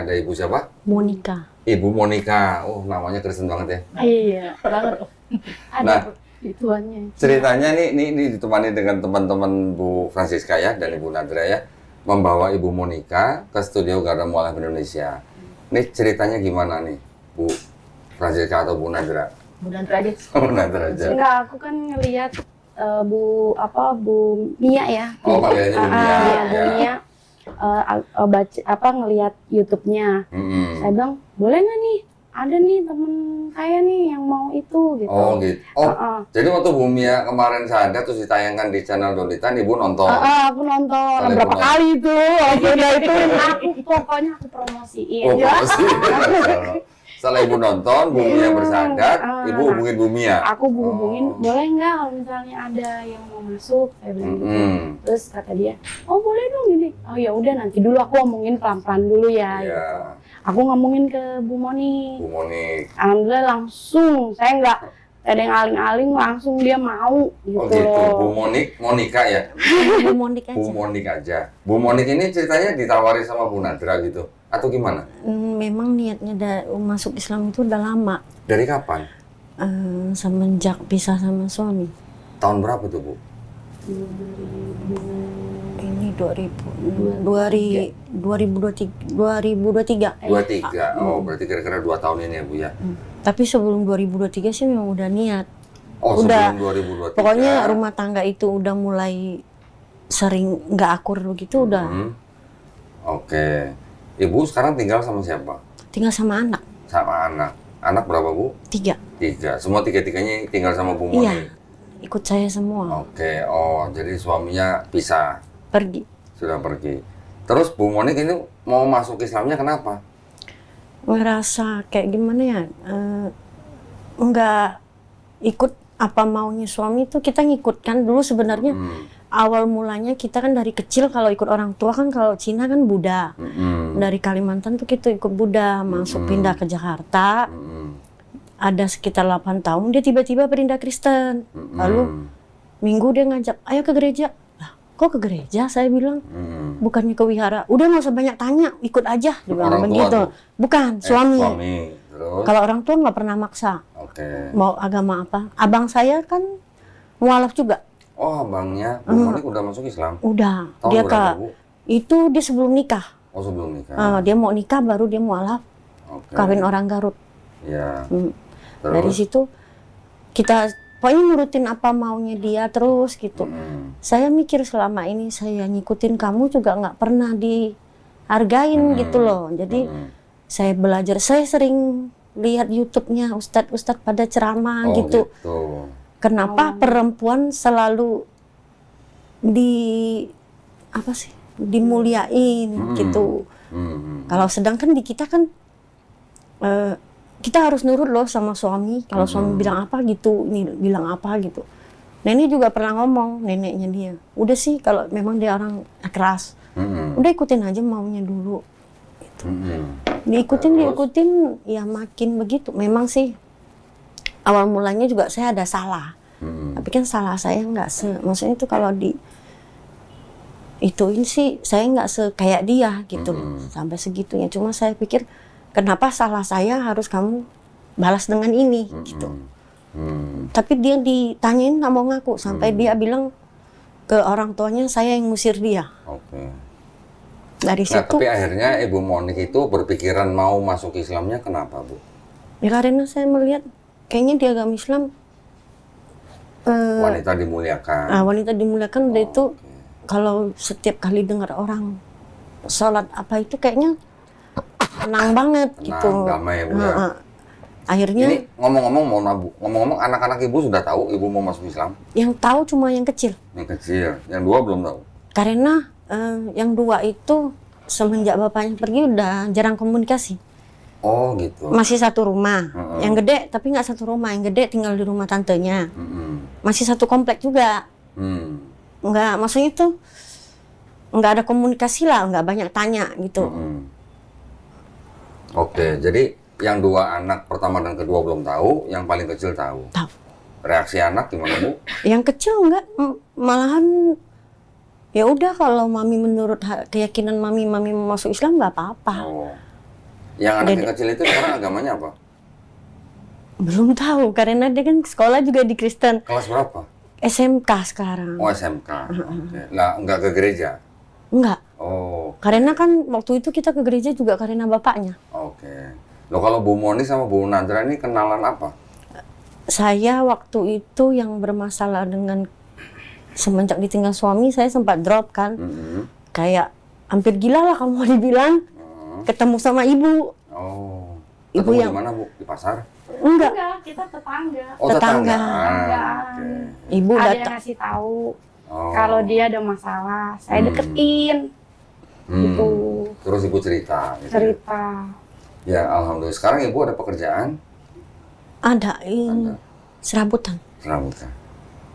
Ada Ibu siapa? Monica. Ibu Monica. Oh, namanya Kristen banget ya. Iya, banget. Ada Nah, ituannya. Ceritanya ini ditemani dengan teman-teman Bu Francisca ya dan Ibu Nadra ya, membawa Ibu Monica ke studio Garda Mualaf Indonesia. Ini ceritanya gimana nih, Bu Francisca atau Bu Nadra? Bu Nadra aja. Bu Nadra aja. Enggak, aku kan ngelihat Bu Mia ya. Oh, panggilannya Bu Mia. Bu Ya. Mia baca ngelihat YouTube-nya. Saya bilang, boleh nggak nih? Ada nih temen saya nih yang mau itu gitu. Oh gitu. Oh, jadi waktu Bu Mia kemarin sadar terus ditayangkan di channel Dolitan, Ibu nonton. Aku nonton Kalian berapa nonton? kali itu. Udah itu aku pokoknya aku promosiin. Oh, Ya. promosi. Setelah Ibu nonton, Bu Mia bersadar, Ibu hubungin Bu Mia. Aku hubungin, boleh nggak kalau misalnya ada yang mau masuk, saya bilang gitu. Terus kata dia, oh boleh dong gini. Oh ya udah nanti dulu aku ngomongin pelan-pelan dulu ya. Iya. Gitu. Aku ngomongin ke Bu Moni. Bu Monik. Alhamdulillah langsung, saya nggak ada yang aling-aling, langsung dia mau gitu. Oh gitu, Bu Monika ya? Bu Monik aja. Bu Monik aja. Bu Monik ini ceritanya ditawari sama Bu Nadra gitu? Atau gimana? Memang niatnya masuk Islam itu udah lama. Dari kapan? Semenjak pisah sama suami. Tahun berapa tuh, Bu? Ini 2023. 23. Oh, berarti kira-kira 2 tahun ini ya, Bu ya? Tapi sebelum 2023 sih memang udah niat. Oh, Udah. sebelum 2023. Pokoknya rumah tangga itu udah mulai sering nggak akur begitu udah. Oke. Ibu sekarang tinggal sama siapa? Tinggal sama anak. Sama anak. Anak berapa, Bu? 3. 3. Semua tiga-tiganya tinggal sama Bu Monik? Iya. Ikut saya semua. Oke. Oh, jadi suaminya pisah. Pergi. Sudah pergi. Terus Bu Monik ini mau masuk Islamnya kenapa? Ngerasa kayak gimana ya, nggak ikut apa maunya suami itu kita ngikut kan dulu sebenarnya. Awal mulanya kita kan dari kecil kalau ikut orang tua kan, kalau Cina kan Buddha. Dari Kalimantan tuh kita ikut Buddha, masuk pindah ke Jakarta. Ada sekitar 8 tahun dia tiba-tiba pindah Kristen. Lalu minggu dia ngajak, ayo ke gereja. Lah, kok ke gereja? Saya bilang, bukannya ke wihara. Udah nggak usah banyak tanya, ikut aja. Dia bilang Orang tua begitu. tuh? Bukan, suami. Suami. Terus? Kalau orang tua nggak pernah maksa. Oke. Mau agama apa. Abang saya kan mualaf juga. Oh, abangnya Bu Monik udah masuk Islam? Udah. Tahun Dia berapa, Bu? itu dia sebelum nikah. Oh, sebelum nikah. Dia mau nikah baru dia mualaf. Oke. Kawin orang Garut. Ya. Terus? Dari situ kita pokoknya nurutin apa maunya dia terus gitu. Saya mikir selama ini saya ngikutin kamu juga nggak pernah dihargain gitu loh. Jadi saya belajar, saya sering lihat YouTube-nya ustadz-ustadz pada ceramah gitu. Kenapa perempuan selalu dimuliain gitu. Kalau sedangkan di kita kan kita harus nurut loh sama suami. Kalau suami bilang apa gitu, ini bilang apa gitu. Nenek juga pernah ngomong, neneknya dia. Udah sih kalau memang dia orang keras, udah ikutin aja maunya dulu. Gitu. Diikutin, ya makin begitu. Memang sih awal mulanya juga saya ada salah. Tapi kan salah saya nggak maksudnya itu kalau ituin sih saya nggak kayak dia gitu sampai segitunya. Cuma saya pikir kenapa salah saya harus kamu balas dengan ini gitu. Tapi dia ditanyain nggak mau ngaku sampai dia bilang ke orang tuanya saya yang ngusir dia. Dari situ. Tapi akhirnya Ibu Monik itu berpikiran mau masuk Islamnya kenapa, Bu? Ya karena saya melihat kayaknya di agama Islam wanita dimuliakan. Wanita dimuliakan udah itu. Kalau setiap kali dengar orang sholat apa itu kayaknya tenang banget gitu. Damai ya, Bu ya. Akhirnya. Ini ngomong-ngomong anak-anak Ibu sudah tahu Ibu mau masuk Islam? Yang tahu cuma yang kecil. Yang kecil, yang 2 belum tahu. Karena yang 2 itu semenjak bapaknya pergi udah jarang komunikasi. Oh gitu. Masih satu rumah. Yang gede tapi nggak satu rumah. Yang gede tinggal di rumah tantenya. Masih satu komplek juga. Nggak, maksudnya itu nggak ada komunikasi lah, nggak banyak tanya gitu. Oke, jadi yang 2 anak pertama dan kedua belum tahu, yang paling kecil tahu. Tahu. Reaksi anak gimana, Bu? Yang kecil nggak, malahan ya udah kalau mami menurut keyakinan mami mau masuk Islam nggak apa-apa. Yang anak yang kecil itu sekarang agamanya apa? Belum tahu karena dia kan sekolah juga di Kristen. Kelas berapa? SMK sekarang. Oh, SMK. Oke. Lah, nggak ke gereja? Enggak. Oh, Karena kan waktu itu kita ke gereja juga karena bapaknya. oke. Loh, kalau Bu Moni sama Bu Nadra ini kenalan apa? Saya waktu itu yang bermasalah dengan semenjak ditinggal suami, saya sempat drop kan. Kayak hampir gila lah kamu mau dibilang. Ketemu sama ibu. Oh. Ibu Ketemu yang- di mana, Bu? Di pasar? Enggak. Enggak, kita tetangga. Oh, Tetangga. Oke. Ibu Ada yang datang. ngasih tahu Oh. kalau dia ada masalah, saya deketin gitu, Terus Ibu cerita gitu. cerita. Ya, alhamdulillah. Sekarang Ibu ada pekerjaan? Ada ini serabutan. Serabutan.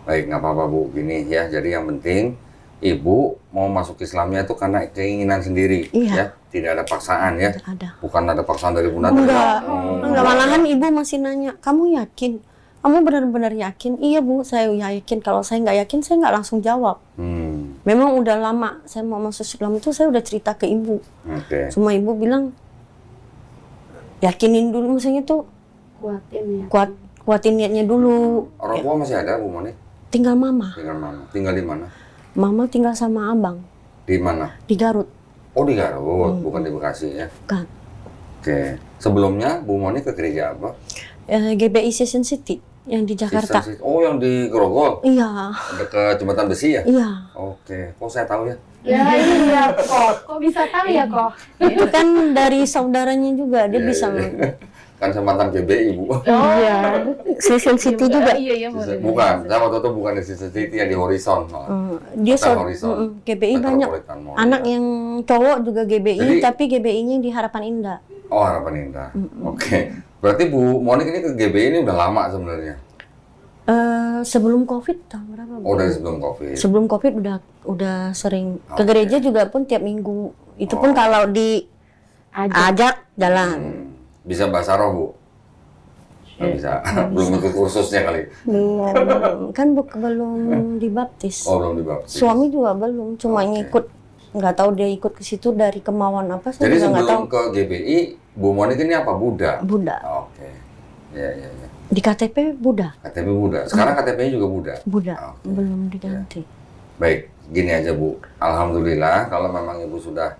Baik, nggak apa-apa, Bu. Gini ya, jadi yang penting Ibu mau masuk Islamnya itu karena keinginan sendiri, Iya. ya. Tidak ada paksaan ya. Ada. Bukan ada paksaan dari Bu Nadra. Enggak. Oh. Enggak, malahan ibu masih nanya, kamu yakin? Kamu benar-benar yakin? Iya Bu, saya yakin. Kalau saya nggak yakin, saya nggak langsung jawab. Memang udah lama saya mau masuk Islam itu saya udah cerita ke ibu. Oke. Cuma ibu bilang, yakinin dulu, maksudnya tuh Kuatin ya. kuatin niatnya dulu. Orang tua masih ada, Bu Moni? Tinggal mama. Tinggal mana? Tinggal di mana? Mama tinggal sama abang Di mana? di Garut. Oh, di Garut, bukan di Bekasi ya. Kan. Oke. Sebelumnya Bu Moni ke gereja apa? GBI Session City yang di Jakarta. Oh, yang di Grogol, Iya, dekat jembatan besi ya? iya. Oke. Kok saya tahu ya? Ya iya kok bisa tahu ya kok? Itu kan dari saudaranya juga, dia Iya, bisa. iya. Kan saya mantan GBI, Bu. Iya, Session City juga. Iya iya boleh. Bukan, saya waktu itu bukan di City, yang di Horizon. Dia Hotel Horizon. GBI banyak. Metropolitan Mall, Anak ya. yang cowok juga GBI, Jadi- tapi GBI-nya di Harapan Indah. Oh, Harapan Indah. Oke. Berarti Bu Monik ini ke GBI ini udah lama sebenarnya. Sebelum COVID tahun berapa? Bu? Oh, dari sebelum Covid. Sebelum COVID udah sering ke Oke. gereja juga pun tiap minggu. Itu pun kalau diajak jalan. Bisa bahasa roh, Bu? Nggak bisa. Belum ikut kursusnya kali. Belum, kan belum dibaptis. Oh, belum dibaptis. Suami juga belum, cuma Oke. ngikut. Nggak tahu dia ikut ke situ dari kemauan apa, saya Jadi juga nggak tahu. sebelum ke GBI, Bu Monik ini apa? Buddha? Buddha. Oke. Ya, ya, ya. Di KTP Buddha. KTP Buddha. Sekarang KTP-nya juga Buddha? Buddha. Oke. Belum diganti. Baik, gini aja Bu. Alhamdulillah kalau memang Ibu sudah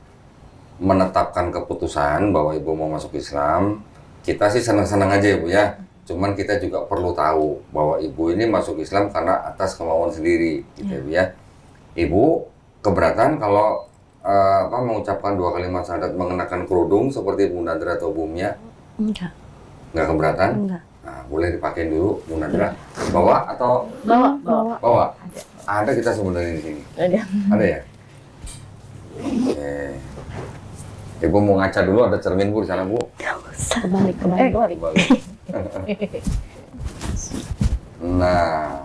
menetapkan keputusan bahwa Ibu mau masuk Islam, kita sih senang-senang aja ya Bu ya. Cuman kita juga perlu tahu bahwa Ibu ini masuk Islam karena atas kemauan sendiri, gitu ya Bu ya. Ibu keberatan kalau mengucapkan 2 kalimat syahadat mengenakan kerudung seperti Bu Nadra atau Bu Mia? Enggak, Nggak keberatan? enggak. Nah, boleh dipakai dulu Bu Nadra. Bawa atau Bawa. bawa? Ada kita sebenarnya di sini. Ada ya? Oke. Ibu mau ngaca dulu, ada cermin Bu di sana Bu. Kebalik. Kebalik. Balik. Nah,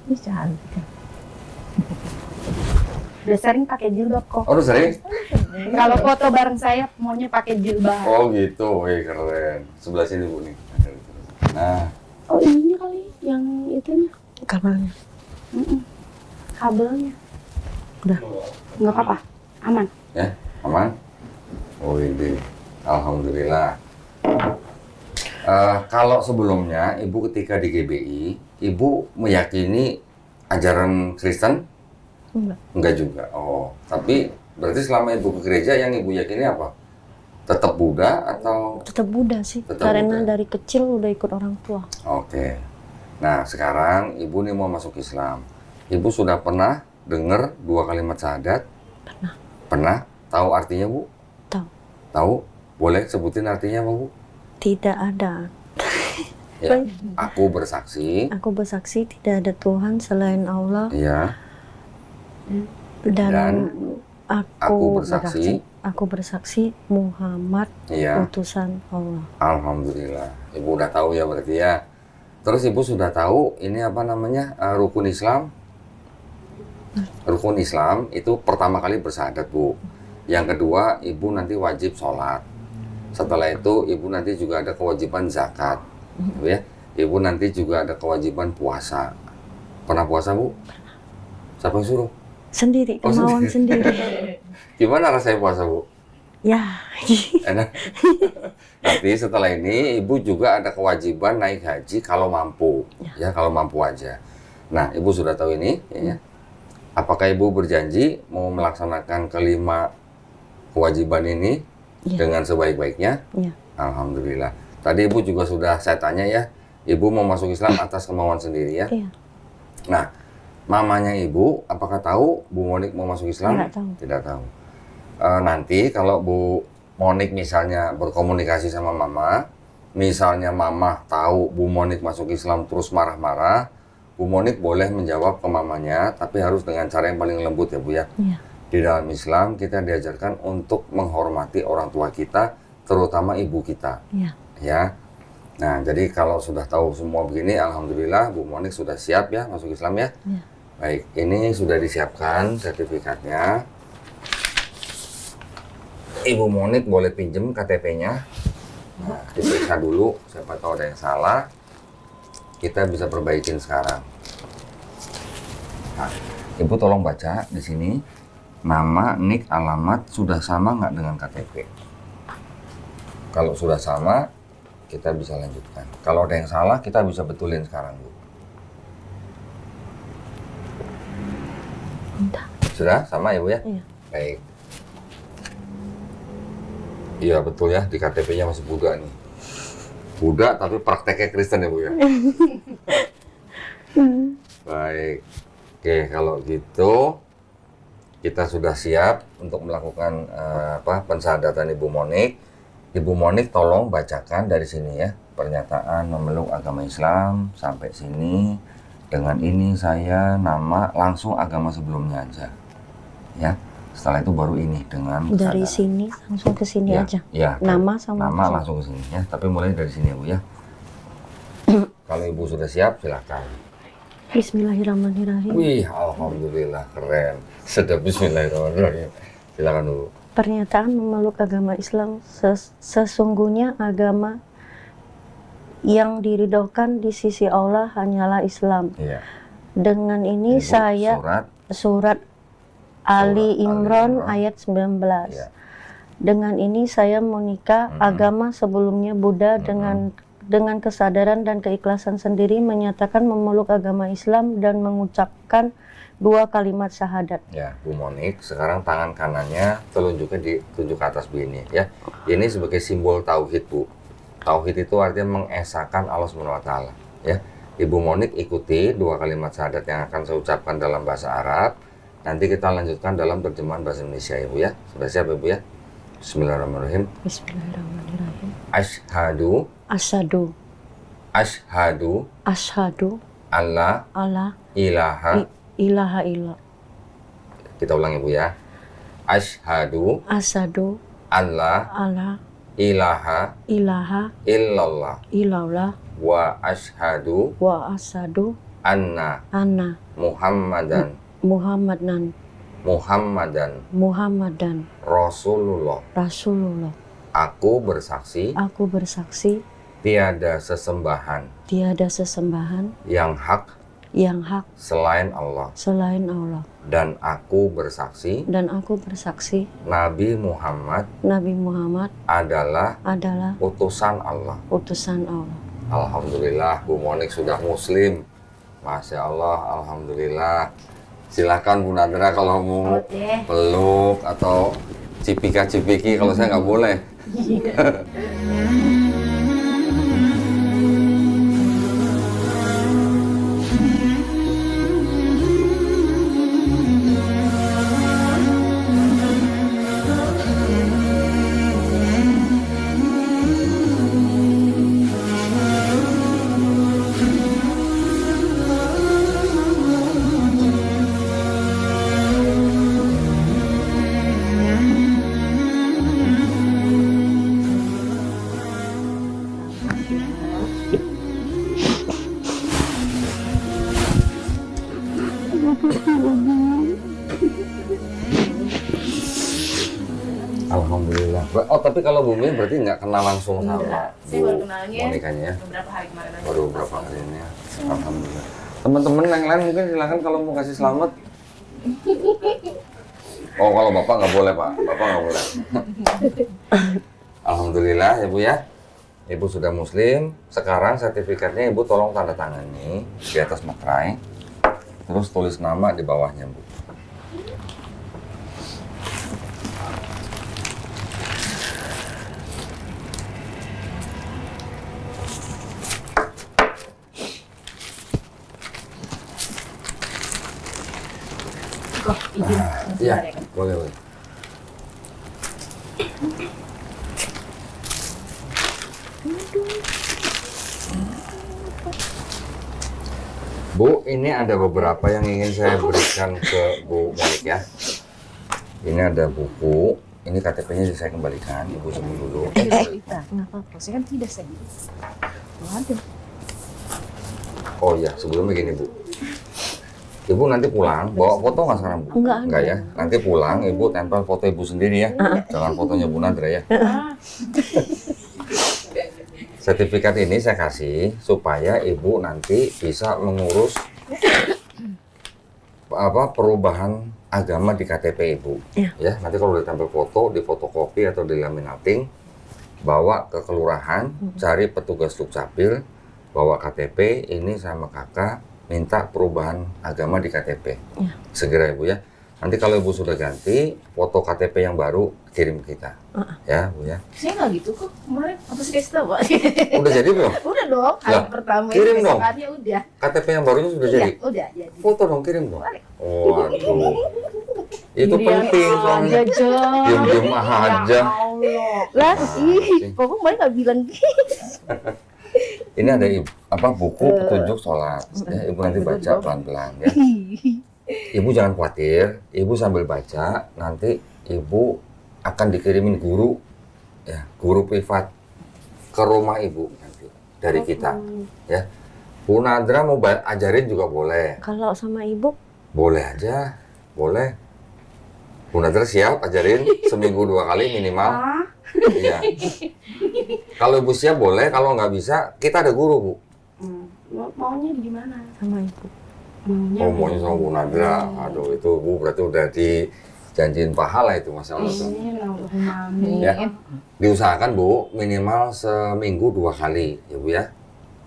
Ini cantik. Udah sering pakai jilbab kok. oh udah sering? Kalau foto bareng saya maunya pakai jilbab. Oh gitu, wih keren. Sebelah sini Bu nih. Nah, Oh ini kali yang itunya Kabelnya. kabelnya. Udah. Nggak apa-apa, aman. ya, aman? Oh ini, alhamdulillah. Kalau sebelumnya Ibu ketika di GBI, Ibu meyakini ajaran Kristen? Enggak. Enggak juga. Oh, tapi berarti selama Ibu ke gereja yang Ibu yakini apa? Tetap Buddha atau? Tetap Buddha sih. Tetap Karena Buddha. dari kecil udah ikut orang tua. Oke. Nah, sekarang Ibu nih mau masuk Islam. Ibu sudah pernah dengar 2 kalimat syahadat? Pernah. Pernah? Tahu artinya, Bu? Tahu. Tahu? Boleh sebutin artinya apa, Bu? Tidak ada. Ya. Aku bersaksi. Aku bersaksi tidak ada Tuhan selain Allah Iya. dan aku bersaksi. Aku bersaksi Muhammad Iya. utusan Allah. Alhamdulillah. Ibu udah tahu ya berarti ya. Terus Ibu sudah tahu ini apa namanya rukun Islam? Rukun Islam itu pertama kali bersyahadat, Bu. Yang kedua, Ibu nanti wajib sholat. Setelah itu, Ibu nanti juga ada kewajiban zakat. Ya. Ibu nanti juga ada kewajiban puasa. Pernah puasa, Bu? Siapa yang suruh? Sendiri, Oh, kemauan sendiri. Gimana rasanya puasa, Bu? Ya. Enak. Tapi setelah ini ibu juga ada kewajiban naik haji kalau mampu, ya kalau mampu aja. Nah, ibu sudah tahu ini, ya. Apakah ibu berjanji mau melaksanakan kelima kewajiban ini dengan sebaik-baiknya? Ya. Alhamdulillah. Tadi ibu juga sudah saya tanya ya, ibu mau masuk Islam atas kemauan sendiri ya. Iya. Nah, mamanya ibu, apakah tahu Bu Monik mau masuk Islam? Tidak tahu. Tidak tahu. Nanti kalau Bu Monik misalnya berkomunikasi sama mama, misalnya mama tahu Bu Monik masuk Islam terus marah-marah, Bu Monik boleh menjawab ke mamanya, tapi harus dengan cara yang paling lembut ya Bu ya. Iya. Di dalam Islam kita diajarkan untuk menghormati orang tua kita, terutama ibu kita. Iya. Ya. Nah, jadi kalau sudah tahu semua begini, alhamdulillah Bu Monik sudah siap ya masuk Islam ya. Iya. Baik, ini sudah disiapkan sertifikatnya. Ibu Monik boleh pinjem KTP-nya. Nah, diperiksa dulu, siapa tahu ada yang salah. Kita bisa perbaikin sekarang. Nah, Ibu tolong baca di sini. Nama, nik, alamat sudah sama nggak dengan KTP? Kalau sudah sama, kita bisa lanjutkan. Kalau ada yang salah, kita bisa betulin sekarang, Bu. Entah. Sudah sama ya, Bu ya? Iya. Baik. Iya betul ya, di KTP-nya masih Buddha nih. Buddha tapi prakteknya Kristen ya Bu ya? Baik. Oke, kalau gitu kita sudah siap untuk melakukan pensyahadatan Ibu Monik. Ibu Monik tolong bacakan dari sini ya, pernyataan memeluk agama Islam sampai sini. Dengan ini saya nama langsung agama sebelumnya aja. Ya. Setelah itu baru ini dengan Dari kesadaran. sini langsung ke sini Ya, aja. ya, Nama sama nama kesini. langsung ke sini ya. Tapi mulai dari sini ya Bu ya. Kalau Ibu sudah siap, silakan. Bismillahirrahmanirrahim. Wih, alhamdulillah keren. Sedap Bismillahirrahmanirrahim. Silakan dulu. Pernyataan memeluk agama Islam sesungguhnya agama yang diridhokan di sisi Allah hanyalah Islam. Iya. Dengan ini Ibu, saya surat Ali Imran Imran. ayat 19. Iya. Dengan ini saya menikah agama sebelumnya Buddha dengan kesadaran dan keikhlasan sendiri menyatakan memeluk agama Islam dan mengucapkan 2 kalimat syahadat. Ya, Bu Monik, sekarang tangan kanannya telunjuknya ditunjuk ke atas begini ya. Ini sebagai simbol tauhid, Bu. Tauhid itu artinya mengesahkan Allah SWT ya. Ibu Monik ikuti 2 kalimat syahadat yang akan saya ucapkan dalam bahasa Arab. Nanti kita lanjutkan dalam terjemahan bahasa Indonesia ya Bu ya. Sudah siap ya Bu ya? Bismillahirrahmanirrahim. Bismillahirrahmanirrahim. Asyhadu Asyhadu Asyhadu alla alla ilaha. ilaha illa. Kita ulang ya Bu ya. Asyhadu Asyhadu alla alla ilaha ilaha illallah illallah wa asyhadu wa asyhadu anna anna Muhammadan Muhammadan Rasulullah. Rasulullah. Aku bersaksi Aku bersaksi tiada sesembahan tiada sesembahan yang hak yang hak selain Allah, selain Allah, dan aku bersaksi dan aku bersaksi Nabi Muhammad Nabi Muhammad adalah adalah utusan Allah. utusan Allah. Alhamdulillah Bu Monik sudah muslim. Masya Allah, alhamdulillah. Silakan Bu Nadra kalau mau peluk atau cipika-cipiki, kalau saya nggak boleh. Alhamdulillah. Oh, tapi kalau Bumi berarti nggak kenal langsung sama Enggak, saya Bu baru kenalnya Monikanya ya? beberapa hari kemarin aja. Baru beberapa hari ini ya. Alhamdulillah. Teman-teman yang lain mungkin silakan kalau mau kasih selamat. Oh, kalau Bapak nggak boleh, Pak. Bapak nggak boleh. Alhamdulillah ya Bu ya. Ibu sudah muslim. Sekarang sertifikatnya Ibu tolong tanda tangani di atas materai. Terus tulis nama di bawahnya, Bu. Iya, boleh, boleh. Bu, ini ada beberapa yang ingin saya berikan ke Bu Monik ya. Ini ada buku, ini KTP-nya saya kembalikan, Ibu sembuh dulu. Nggak apa-apa, saya kan tidak sedih. Waduh. Oh iya, sebelumnya gini Bu. Ibu nanti pulang, bawa foto nggak sekarang Bu? Enggak ya. Nanti pulang, Ibu tempel foto Ibu sendiri ya. Jangan fotonya Bu Nadra ya. Sertifikat ini saya kasih supaya Ibu nanti bisa mengurus perubahan agama di KTP Ibu. Ya, nanti kalau udah tampil foto, di fotokopi atau di laminating, bawa ke kelurahan, cari petugas Dukcapil, bawa KTP ini sama kakak, minta perubahan agama di KTP. Segera Ibu ya. Nanti kalau Ibu sudah ganti, foto KTP yang baru kirim kita. Ya, Bu ya. Saya nggak gitu kok, kemarin apa sih kasih tahu, Pak? Udah jadi belum? Udah dong, hari Lah, pertama kirim itu dong. besokannya udah. KTP yang barunya sudah jadi? Iya, udah jadi. Foto dong, kirim dong. Boleh. Waduh. Itu penting Aja, soalnya. Jon. Diam-diam aja. Allah. Lah, sih. pokoknya kemarin nggak bilang gitu. Ini ada buku petunjuk sholat. Ya, Ibu nanti baca pelan-pelan ya. Ibu jangan khawatir, Ibu sambil baca, nanti Ibu akan dikirimin guru, ya, guru privat ke rumah Ibu nanti dari kita, ya. Bu Nadra mau ajarin juga boleh, Kalau sama ibu, boleh aja, boleh. Bu Nadra siap ajarin seminggu 2 kali minimal, iya. Kalau Ibu siap boleh, kalau nggak bisa kita ada guru Bu. Maunya gimana? sama ibu. Oh, maunya sama Bu Nadra, aduh itu Bu berarti udah dijanjiin pahala itu Masya Allah. tuh. Amin. Ya. Diusahakan Bu, minimal seminggu 2 kali ya Bu ya.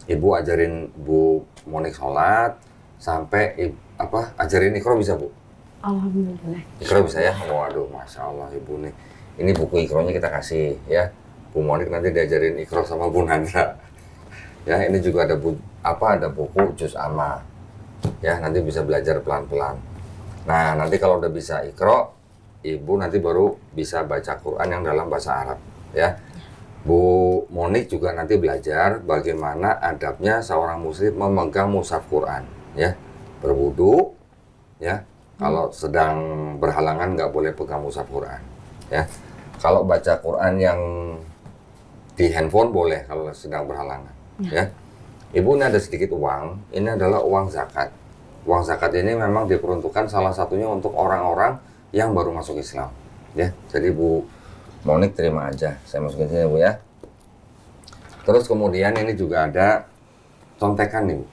Ibu ajarin Bu Monik sholat, sampai ajarin Iqra bisa Bu? Alhamdulillah. Iqra bisa ya? Waduh, Masya Allah Ibu nih. Ini buku Iqranya kita kasih ya. Bu Monik nanti diajarin Iqra sama Bu Nadra. Ya, ini juga ada buku Juz Amma. Ya, nanti bisa belajar pelan-pelan. Nah, nanti kalau udah bisa Iqra, Ibu nanti baru bisa baca Quran yang dalam bahasa Arab ya. Bu Monik juga nanti belajar bagaimana adabnya seorang muslim memegang mushaf Quran ya. Berwudu ya. Kalau sedang berhalangan nggak boleh pegang mushaf Quran ya. Kalau baca Quran yang di handphone boleh kalau sedang berhalangan ya. Ibu ini ada sedikit uang, ini adalah uang zakat. Uang zakat ini memang diperuntukkan salah satunya untuk orang-orang yang baru masuk Islam ya. Jadi Bu Monik terima aja, saya masukin sini Bu ya. Terus kemudian ini juga ada contekan nih Bu.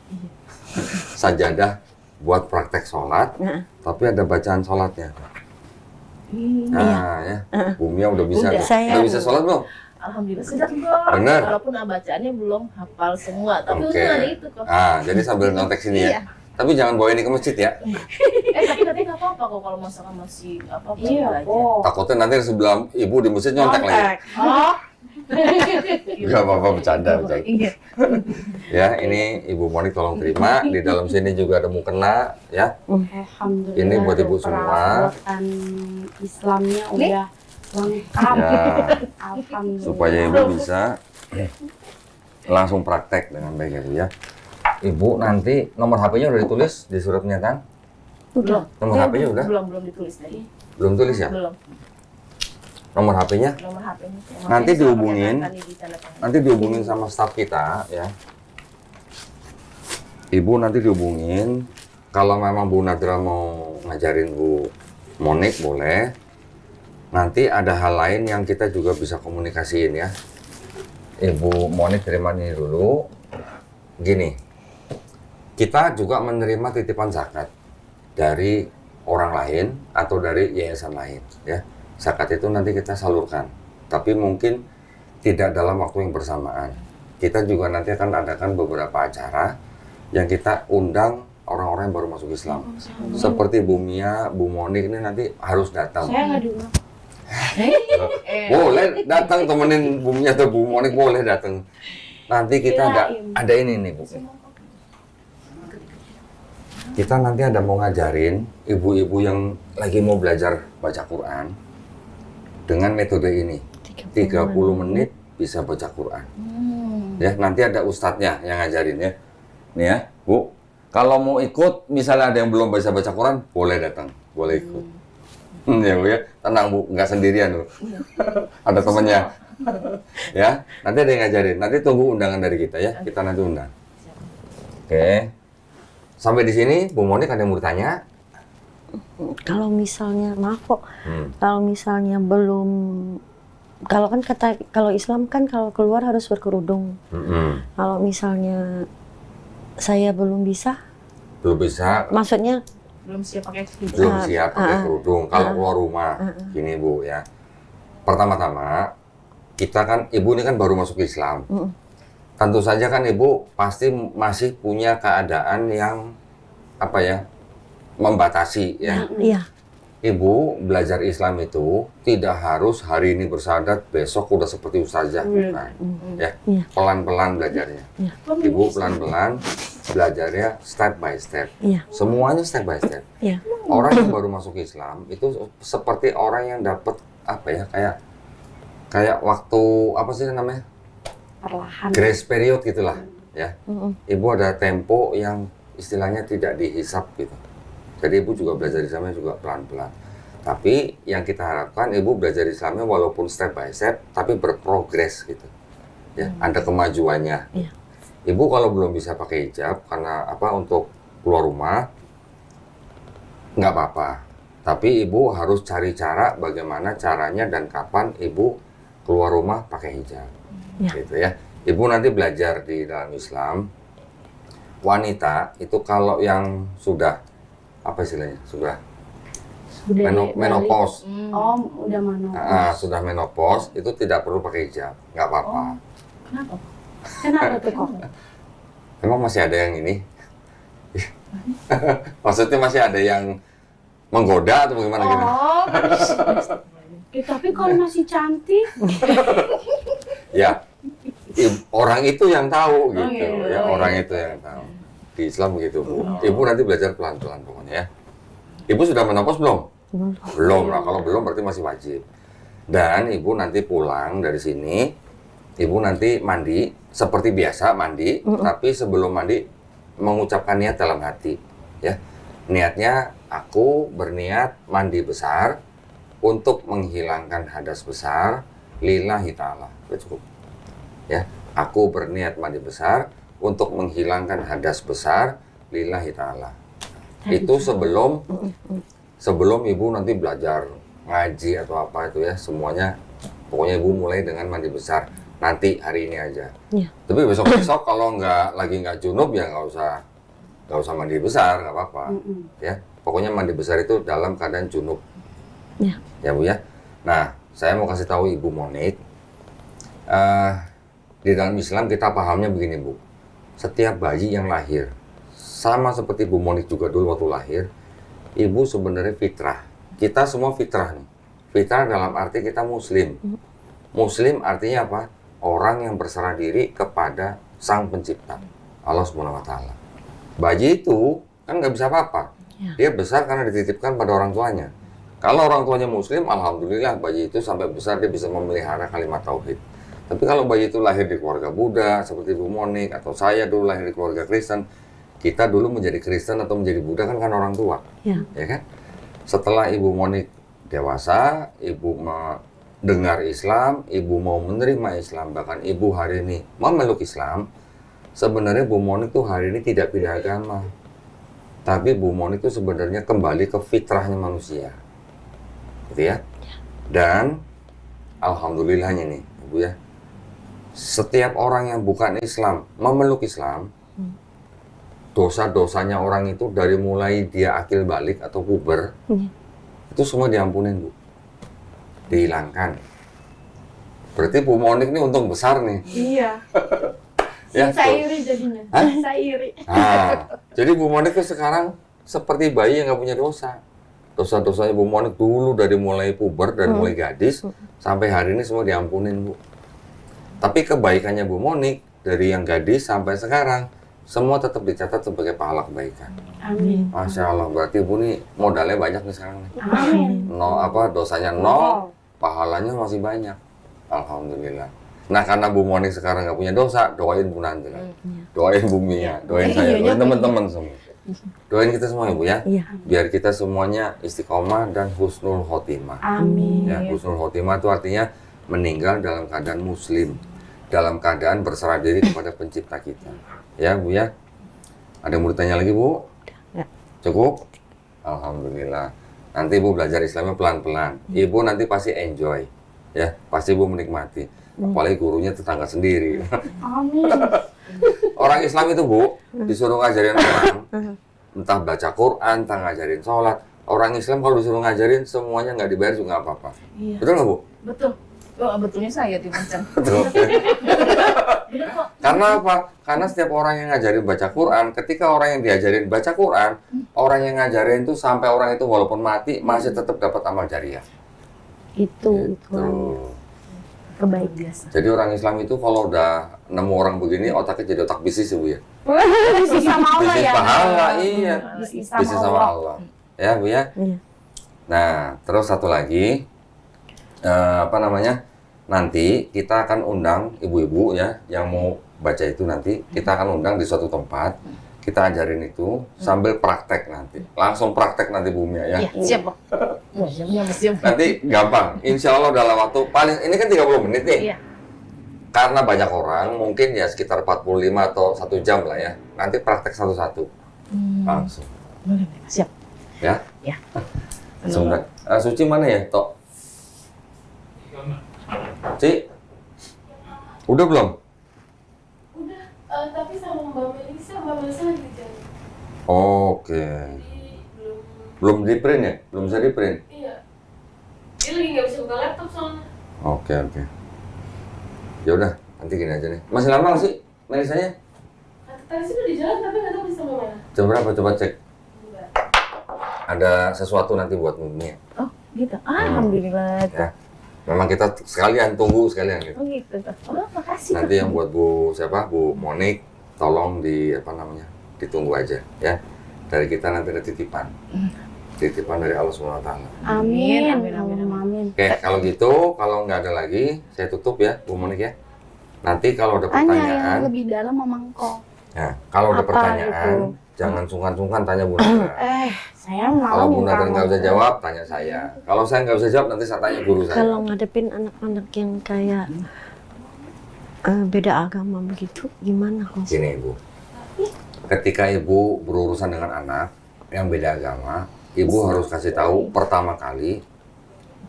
Sajadah buat praktek sholat, tapi ada bacaan sholatnya. Nah ya, Bu Mia udah bisa, Saya- udah bisa sholat belum? Alhamdulillah sudah kok. Benar. Walaupun bacaannya belum hafal semua, tapi Oke. udah ada itu kok. Jadi sambil nyontek sini ya. Iya. Tapi jangan bawa ini ke masjid ya. Tapi katanya nggak apa-apa kok kalau masakan masih apa-apa Iya, belajar. kok. Takutnya nanti sebelah ibu di masjid nyontek lagi. Oh. Gak apa-apa, bercanda. Iya. Ya, ini Ibu Monik tolong terima. Di dalam sini juga ada mukena ya. Alhamdulillah. Ini buat ibu semua. Peralatan Islamnya udah lengkap. Ya, Alhamdulillah. supaya ibu bisa langsung praktek dengan baik ya Bu ya. Ibu nanti nomor HP-nya udah ditulis di surat pernyataan? Belum. Nomor HP-nya udah? Belum ditulis tadi. Belum tulis ya? Belum. Nomor HP-nya? Nomor HP-nya. Nanti dihubungin. Ditandatangani. Nanti dihubungin sama staf kita ya. Ibu nanti dihubungin. Kalau memang Bu Nadra mau ngajarin Bu Monik boleh. Nanti ada hal lain yang kita juga bisa komunikasiin ya. Ibu Monik terima ini dulu. Gini, kita juga menerima titipan zakat dari orang lain atau dari yayasan lain, ya. Zakat itu nanti kita salurkan, tapi mungkin tidak dalam waktu yang bersamaan. Kita juga nanti akan adakan beberapa acara yang kita undang orang-orang yang baru masuk Islam. Seperti Bu Mia, Bu Monik ini nanti harus datang. Saya nggak diundang. Boleh datang temenin Bu Mia atau Bu Monik, boleh datang. Nanti kita ada ini nih Bu. Kita nanti ada mau ngajarin ibu-ibu yang lagi mau belajar baca Quran dengan metode ini. 30 menit bisa baca Quran. Ya, nanti ada ustadznya yang ngajarin ya. Nih ya, Bu. Kalau mau ikut, misalnya ada yang belum bisa baca Quran, boleh datang, boleh ikut. Ya Bu ya, tenang Bu, nggak sendirian Bu. Ada temannya. Ya, nanti ada yang ngajarin. Nanti tunggu undangan dari kita ya, kita nanti undang. Oke. Sampai di sini, Bu Monik ada yang mau ditanya? Kalau misalnya, maaf kok, kalau misalnya belum, kalau kan kalau Islam kan kalau keluar harus berkerudung. Kalau misalnya saya belum bisa, maksudnya Belum siap pakai belum siap pakai kerudung. Kalau keluar rumah, gini Bu ya. Pertama-tama, kita kan, Ibu ini kan baru masuk Islam. Tentu saja kan Ibu pasti masih punya keadaan yang apa ya, membatasi ya. iya, Ibu belajar Islam itu tidak harus hari ini bersahadat, besok udah seperti ustazah. Nah, ya, pelan-pelan belajarnya. Ibu pelan-pelan belajarnya step by step. Semuanya step by step. Orang yang baru masuk Islam itu seperti orang yang dapat apa ya, kayak waktu apa sih namanya? Perlahan. Grace period gitulah, ya. Ibu ada tempo yang istilahnya tidak dihisap gitu. Jadi Ibu juga belajar Islamnya juga pelan-pelan. Tapi yang kita harapkan Ibu belajar Islamnya walaupun step by step, tapi berprogres gitu. Ya, ada kemajuannya. Ibu kalau belum bisa pakai hijab karena apa, untuk keluar rumah, nggak apa-apa. Tapi Ibu harus cari cara bagaimana caranya dan kapan Ibu keluar rumah pakai hijab. Gitu ya. Ibu nanti belajar di dalam Islam, wanita itu kalau yang sudah apa istilahnya, sudah menopause. Oh, udah menopause. Sudah menopause itu tidak perlu pakai hijab, nggak apa-apa. Kenapa? Kenapa tuh kok? Emang masih ada yang ini? Maksudnya masih ada yang menggoda atau bagaimana gitu? Tapi kalau masih cantik, Ya, orang itu yang tahu gitu, ya orang itu yang tahu. Di Islam begitu Bu. Ibu nanti belajar pelan-pelan pokoknya ya. Ibu sudah menopause belum? Belum. Nah, kalau belum berarti masih wajib. Dan Ibu nanti pulang dari sini, Ibu nanti mandi seperti biasa mandi, tapi sebelum mandi mengucapkan niat dalam hati, ya. Niatnya aku berniat mandi besar untuk menghilangkan hadas besar lillahi ta'ala. Udah cukup. Ya, aku berniat mandi besar untuk menghilangkan hadas besar lillahi ta'ala. Itu sebelum Ibu nanti belajar ngaji atau apa itu ya, semuanya pokoknya Ibu mulai dengan mandi besar. Nanti hari ini aja. Tapi besok-besok kalau nggak junub ya nggak usah mandi besar, nggak apa-apa. Ya, pokoknya mandi besar itu dalam keadaan junub. Ya Bu ya. Nah, saya mau kasih tahu Ibu Monik, di dalam Islam kita pahamnya begini Bu. Setiap bayi yang lahir, sama seperti Bu Monik juga dulu waktu lahir, Ibu sebenarnya fitrah. Kita semua fitrah nih. Fitrah dalam arti kita Muslim. Muslim artinya apa? Orang yang berserah diri kepada Sang Pencipta, Allah Subhanahu Wa Taala. Bayi itu kan nggak bisa apa-apa. Dia besar karena dititipkan pada orang tuanya. Kalau orang tuanya Muslim, alhamdulillah bayi itu sampai besar dia bisa memelihara kalimat tauhid. Tapi kalau bayi itu lahir di keluarga Buddha, seperti Bu Monik atau saya dulu lahir di keluarga Kristen, kita dulu menjadi Kristen atau menjadi Buddha kan orang tua, ya kan? Setelah Ibu Monik dewasa, Ibu mendengar Islam, Ibu mau menerima Islam, bahkan Ibu hari ini memeluk Islam. Sebenarnya Bu Monik tuh hari ini tidak pilih agama, tapi Bu Monik itu sebenarnya kembali ke fitrahnya manusia, gitu ya. Dan alhamdulillahnya nih, Ibu ya, setiap orang yang bukan Islam memeluk Islam, dosa-dosanya orang itu dari mulai dia akil balik atau puber, itu semua diampunin, Bu. Dihilangkan. Berarti Bu Monik ini untung besar nih. Iya. Ya, Saya iri jadinya. Hah? Saya iri. Nah, jadi Bu Monik itu sekarang seperti bayi yang nggak punya dosa. Dosa-dosanya Bu Monik dulu dari mulai puber, dari mulai gadis, sampai hari ini semua diampunin, Bu. Tapi kebaikannya Bu Monik, dari yang gadis sampai sekarang, semua tetap dicatat sebagai pahala kebaikan. Amin. Masya Allah, berarti Ibu nih modalnya banyak nih sekarang nih. Amin. Dosanya nol, pahalanya masih banyak. Alhamdulillah. Nah, karena Bu Monik sekarang nggak punya dosa, doain Bu Nandra, doain Bu Mia, doain saya, doain teman-teman semua. Doain kita semua ya, Bu ya. Iya. Biar kita semuanya istiqomah dan husnul khotimah. Amin. Ya, husnul khotimah itu artinya meninggal dalam keadaan muslim, dalam keadaan berserah diri kepada pencipta kita. Ya, Bu ya. Ada yang mau ditanya lagi, Bu? Ya. Cukup? Alhamdulillah. Nanti Ibu belajar Islamnya pelan-pelan. Ibu nanti pasti enjoy. Ya, pasti Ibu menikmati. Apalagi gurunya tetangga sendiri. Amin. Orang Islam itu, Bu, disuruh ngajarin orang, entah baca Quran, entah ngajarin sholat. Orang Islam kalau disuruh ngajarin, semuanya nggak dibayar juga nggak apa-apa. Iya. Betul nggak, Bu? Betul. Oh, betulnya saya di Mancang. Betul. Karena apa? Karena setiap orang yang ngajarin baca Quran, ketika orang yang diajarin baca Quran, orang yang ngajarin itu sampai orang itu walaupun mati, masih tetap dapat amal jariah. Itu Tuh. kebaikan. Jadi orang Islam itu kalau udah nemu orang begini, otaknya jadi otak bisnis ya, Bu ya? Bisnis sama Allah Bisnis ya. pahala, iya. Bisnis Bisnis sama Allah. Ya, Bu ya? Iya. Nah, terus satu lagi, nanti kita akan undang ibu-ibu ya, yang mau baca itu nanti, kita akan undang di suatu tempat, kita ajarin itu sambil praktek nanti. Langsung praktek nanti Bu Mia ya. Iya, siap, Pak. Siap. Nanti gampang, insya Allah dalam waktu paling, ini kan 30 menit nih. Iya. Karena banyak orang, mungkin ya sekitar 45 atau 1 jam lah ya. Nanti praktek satu-satu. Langsung. Boleh, siap. Ya? Ya. Sebentar. Suci mana ya, Tok? Ci? Udah belum? Udah, tapi sama Mbak Melisa lagi jalan. Oke. Jadi belum, Belum di print ya? Belum bisa di print? iya. Dia lagi nggak bisa buka laptop soalnya. Oke. Ya udah, nanti gini aja nih. Masih lama nggak sih Melisanya? Tadi sih udah di jalan tapi nggak tahu bisa sampai mana. Jam berapa? Coba cek. Enggak. Ada sesuatu nanti buat Mimi. Oh, gitu. Alhamdulillah. Ya. Memang kita sekalian tunggu sekalian gitu. Oh, gitu. Oh, makasih. Nanti yang buat Bu Monik, tolong ditunggu aja ya. Dari kita nanti ada titipan. Titipan dari Allah SWT. Amin. Amin, amin, Amin. Oke, kalau gitu, kalau nggak ada lagi, saya tutup ya, Bu Monik ya. Nanti kalau ada Tanya pertanyaan, yang lebih dalam sama Engkau. ya, kalau ada Apa pertanyaan, itu? jangan sungkan-sungkan tanya Bu Nandra. Saya mau. Kalau Bu Nandra nggak bisa jawab, tanya saya. Kalau saya nggak bisa jawab, nanti saya tanya guru saya. Kalau ngadepin anak-anak yang kayak beda agama begitu, gimana kok? Gini Ibu, ketika Ibu berurusan dengan anak yang beda agama, Ibu harus kasih tahu pertama kali,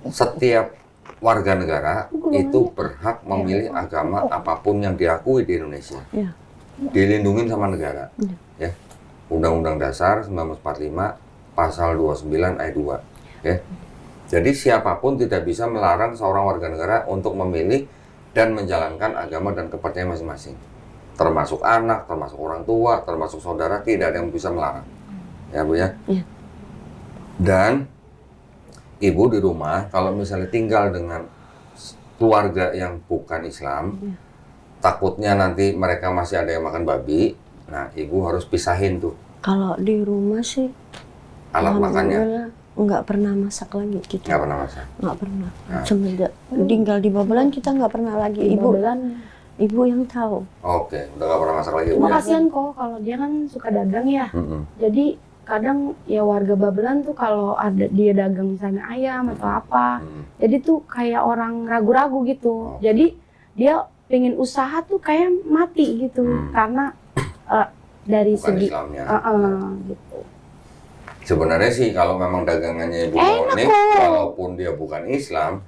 setiap warga negara itu berhak memilih agama apapun yang diakui di Indonesia. Ya. Dilindungin sama negara. Ya. Undang-Undang Dasar 1945 pasal 29 ayat 2. Ya. Jadi siapapun tidak bisa melarang seorang warga negara untuk memilih dan menjalankan agama dan kepercayaan masing-masing. Termasuk anak, termasuk orang tua, termasuk saudara, tidak ada yang bisa melarang. Ya, Bu ya? Iya. Dan Ibu di rumah, kalau misalnya tinggal dengan keluarga yang bukan Islam, takutnya nanti mereka masih ada yang makan babi, nah Ibu harus pisahin tuh Kalau di rumah sih alat makannya. alhamdulillah nggak pernah masak lagi kita. Nggak pernah masak. Nggak pernah. Nah. Semenjak tinggal di Babelan kita nggak pernah lagi. Ibu yang tahu. Oke, udah nggak pernah masak lagi Bu Cuma ya? kasihan kok kalau dia kan suka dagang ya. Mm-mm. Jadi kadang ya warga Babelan tuh kalau ada dia dagang misalnya ayam atau apa, jadi tuh kayak orang ragu-ragu gitu. Jadi dia pengen usaha tuh kayak mati gitu karena dari Bukan segi Islamnya. gitu. Sebenarnya sih kalau memang dagangannya Ibu Enak Monik, kok. walaupun dia bukan Islam,